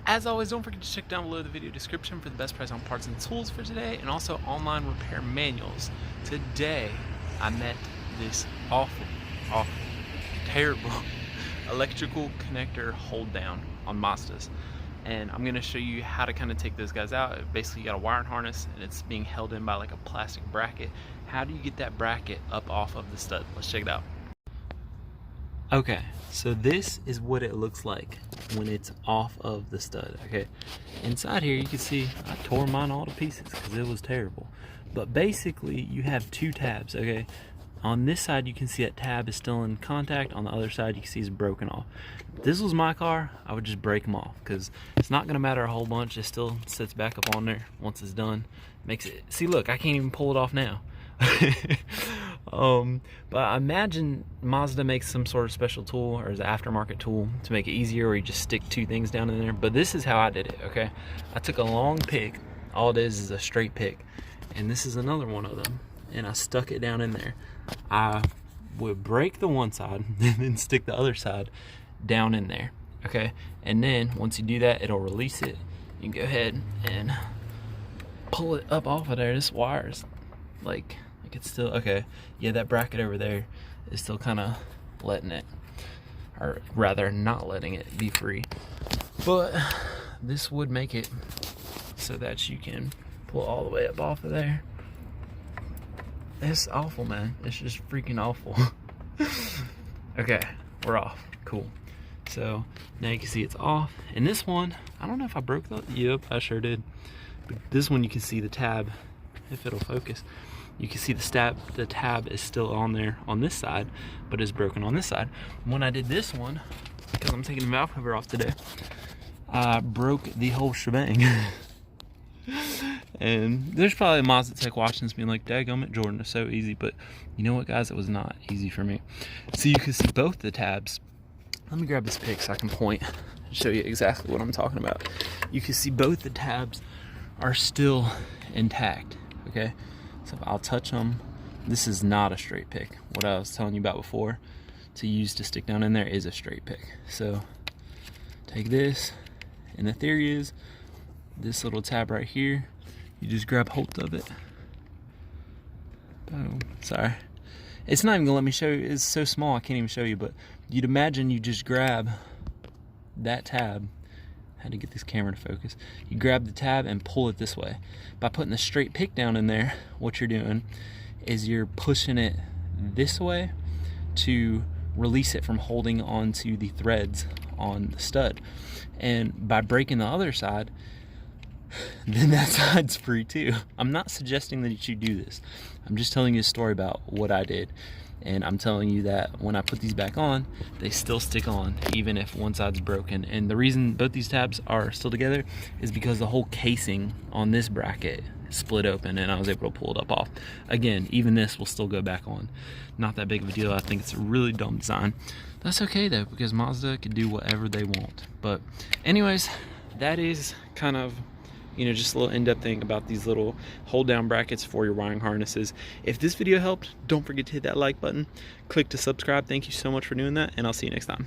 As always, don't forget to check down below the video description for the best price on parts and tools for today, and also online repair manuals. Today, I met this awful, terrible electrical connector hold down on Mazdas. And I'm gonna show you how to kind of take those guys out. Basically, you got a wiring harness and it's being held in by like a plastic bracket. How do you get that bracket up off of the stud? Let's check it out. Okay, so this is what it looks like when it's off of the stud. Okay, inside here you can see I tore mine all to pieces because it was terrible. But basically you have two tabs. Okay, on this side you can see that tab is still in contact. On the other side you can see it's broken off. If this was my car, I would just break them off because it's not gonna matter a whole bunch. It still sits back up on there once it's done. Makes it, see, look, I can't even pull it off now. But I imagine Mazda makes some sort of special tool or is an aftermarket tool to make it easier, or you just stick two things down in there. But this is how I did it. Okay, I took a long pick. All it is a straight pick, and this is another one of them, and I stuck it down in there. I would break the one side and then stick the other side down in there. Okay, and then once you do that, it'll release it. You can go ahead and pull it up off of there. This wire's like it's still okay. Yeah, that bracket over there is still kind of letting it, or rather not letting it be free. But this would make it so that you can pull all the way up off of there. It's awful, man. It's just freaking awful. Okay, we're off. Cool. So now you can see it's off. And this one, I don't know if I broke the, yep, I sure did. But this one you can see the tab, if it'll focus. You can see the tab is still on there on this side, but is broken on this side. When I did this one, because I'm taking the valve cover off today, I broke the whole shebang. And there's probably a Mazda tech watching this being like, daggum it, Jordan, it's so easy. But you know what, guys, it was not easy for me. So you can see both the tabs. Let me grab this pic so I can point and show you exactly what I'm talking about. You can see both the tabs are still intact, okay? So if I'll touch them, this is not a straight pick. What I was telling you about before to use to stick down in there is a straight pick. So take this, and the theory is this little tab right here, you just grab hold of it. Boom. Sorry. It's not even gonna let me show you. It's so small I can't even show you, but you'd imagine you just grab that tab. Had to get this camera to focus. You grab the tab and pull it this way. By putting the straight pick down in there, what you're doing is you're pushing it this way to release it from holding onto the threads on the stud. And by breaking the other side, then that side's free too. I'm not suggesting that you should do this. I'm just telling you a story about what I did. And I'm telling you that when I put these back on, they still stick on, even if one side's broken. And the reason both these tabs are still together is because the whole casing on this bracket split open and I was able to pull it up off. Again, even this will still go back on. Not that big of a deal. I think it's a really dumb design. That's okay though, because Mazda can do whatever they want. But anyways, that is kind of, you know, just a little in-depth thing about these little hold down brackets for your wiring harnesses. If this video helped, don't forget to hit that like button. Click to subscribe. Thank you so much for doing that, and I'll see you next time.